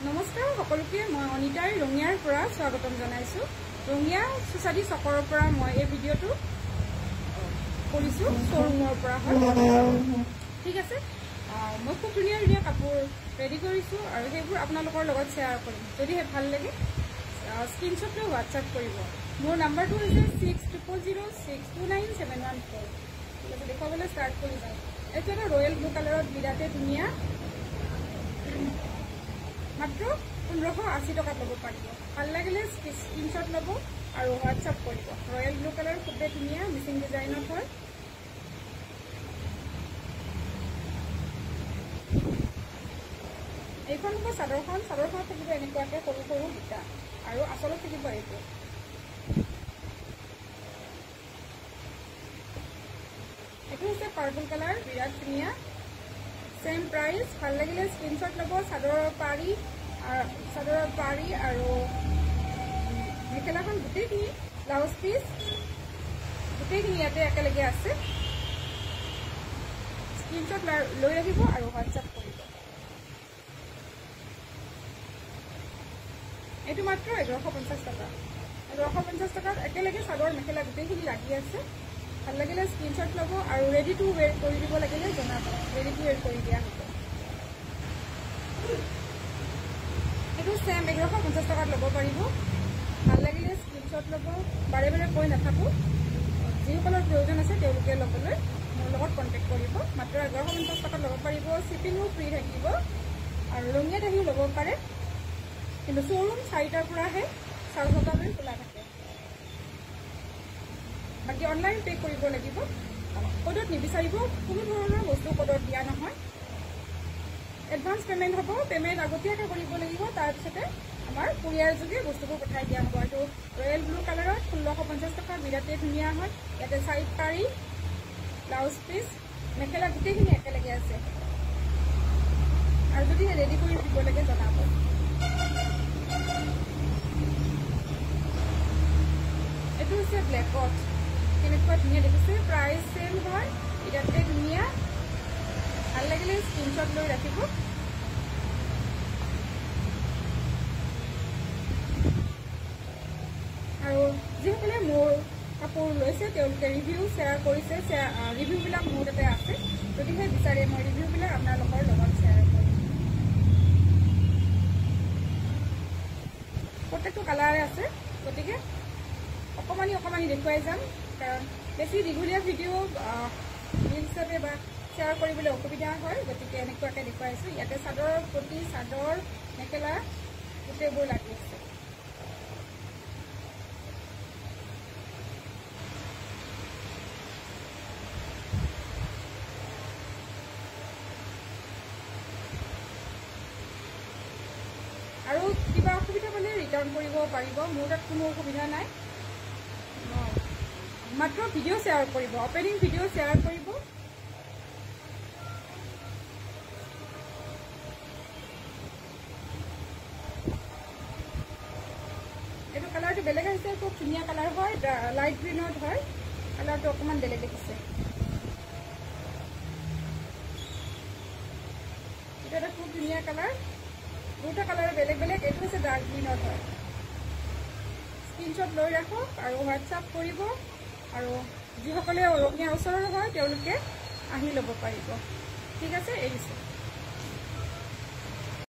নমস্কাৰ সকলোকে মই অনিতাৰ ৰঙিয়াৰ পৰা স্বাগতম জনাইছো। ৰঙিয়া সুচাদি চকৰৰ পৰা মই এই ভিডিঅ'টো কৰিছো শ্বৰুমৰ পৰা হয়। ঠিক আছে, মই খুব ধুনীয়া ধুনীয়া কাপোৰ ৰেডি কৰিছো আৰু সেইবোৰ আপোনালোকৰ লগত শ্বেয়াৰ কৰিম। যদিহে ভাল লাগে স্ক্ৰীনশ্বট লৈ হোৱাটছআপ কৰিব। মোৰ নাম্বাৰটো হৈছে 6006297114। ঠিক আছে, দেখুৱাবলৈ ষ্টাৰ্ট কৰি যাওঁ। এইটো এটা ৰয়েল ব্লু কালাৰত বিৰাটে ধুনীয়া, মাত্ৰ 1580 টকাত ল'ব পাৰিব। ভাল লাগিলে স্ক্ৰীনশ্বট ল'ব আৰু হোৱাটছআপ কৰিব। ৰয়েল ব্লু কালাৰ খুবেই ধুনীয়া, মিচিং ডিজাইনত হয়। এইখন হ'ব চাদৰখন থাকিব এনেকুৱাকৈ সৰু সৰু দুটা আৰু আচলত থাকিব এইটো। এইটো হৈছে পাৰ্পল কালাৰ, বিৰাট ধুনীয়া, চেম প্ৰাইচ। ভাল লাগিলে স্ক্ৰীনশ্বট ল'ব। চাদৰৰ পাৰি আৰু মেখেলাখন গোটেইখিনি, ব্লাউজ পিচ গোটেইখিনি ইয়াতে একেলগে আছে। স্ক্ৰীনশ্বট লৈ ৰাখিব আৰু হোৱাটছআপ কৰিব। এইটো মাত্ৰ 1150 টকা। 1150 টকাত একেলগে চাদৰ মেখেলা গোটেইখিনি লাগি আছে। ভাল লাগিলে স্ক্ৰীনশ্বট ল'ব আৰু ৰেডি টু ৱেৰ কৰি দিব লাগিলে জনাব। ৰেডি টু ৱেৰ কৰি দিয়া হ'ব। এইটো চেম 1150 টকাত ল'ব পাৰিব। ভাল লাগিলে স্ক্ৰীনশ্বট ল'ব। বাৰে বাৰে কৈ নাথাকোঁ, যিসকলৰ প্ৰয়োজন আছে তেওঁলোকে ল'বলৈ মোৰ লগত কণ্টেক্ট কৰিব। মাত্ৰ 1150 টকাত ল'ব পাৰিব। শ্বিপিঙো ফ্ৰী থাকিব আৰু ৰঙিয়াত আহিও ল'ব পাৰে, কিন্তু শ্ব'ৰুম 4টাৰ পৰাহে 6:00 খোলা থাকে। বাকী অনলাইন পে' কৰিব লাগিব। ক'ডত নিবিচাৰিব, কোনো ধৰণৰ বস্তু ক'ডত দিয়া নহয়। এডভান্স পে'মেণ্ট হ'ব। পে'মেণ্ট আগতীয়াকৈ কৰিব লাগিব, তাৰপিছতে আমাৰ কুৰিয়াৰ যোগে বস্তুবোৰ পঠাই দিয়া হ'ব। এইটো ৰয়েল ব্লু কালাৰত 1650 টকা, বিৰাটেই ধুনীয়া হয়। ইয়াতে চাইড পাৰি, ব্লাউজ পিচ, মেখেলা গোটেইখিনি একেলগে আছে। আৰু যদি ৰেডি কৰি দিব লাগে জনাব। এইটো হৈছে ব্লেকত, কেনেকুৱা ধুনীয়া দেখিছে। প্ৰাইচ চেম হয়, ইয়াতে ধুনীয়া। ভাল লাগিলে স্ক্ৰীনশ্বট লৈ ৰাখিব। আৰু যিসকলে মোৰ কাপোৰ লৈছে তেওঁলোকে ৰিভিউ শ্বেয়াৰ কৰিছে। ৰিভিউবিলাক মোৰ তাতে আছে। যদিহে বিচাৰে মই ৰিভিউবিলাক আপোনালোকৰ লগত শ্বেয়াৰ কৰিম। প্ৰত্যেকটো কালাৰে আছে, গতিকে অকণমানি দেখুৱাই যাম, কাৰণ বেছি দীঘলীয়া ভিডিঅ' ৰিল হিচাপে বা শ্বেয়াৰ কৰিবলৈ অসুবিধা হয়। গতিকে এনেকুৱাকৈ দেখুৱাইছোঁ। ইয়াতে চাদৰৰ প্ৰতি চাদৰ মেখেলা গোটেইবোৰ লাগি আছে। আৰু কিবা অসুবিধা পালে ৰিটাৰ্ণ কৰিব পাৰিব। মোৰ তাত কোনো অসুবিধা নাই। মাত্ৰ ভিডিঅ' শ্বেয়াৰ কৰিব, অপেনিং ভিডিঅ' শ্বেয়াৰ কৰিব। এইটো কালাৰটো বেলেগ আহিছে, খুব ধুনীয়া কালাৰ হয়। লাইট গ্ৰীণত হয়, কালাৰটো অকণমান বেলেগ দেখিছে। এইটো এটা খুব ধুনীয়া কালাৰ, দুটা কালাৰ বেলেগ বেলেগ। এইটো হৈছে ডাৰ্ক গ্ৰীণত হয়। স্ক্ৰীনশ্বট লৈ ৰাখক আৰু হোৱাটছআপ কৰিব। আৰু যিসকলে ৰঙিয়াৰ ওচৰৰ হয় তেওঁলোকে আহি ল'ব পাৰিব। ঠিক আছে, এৰিছোঁ।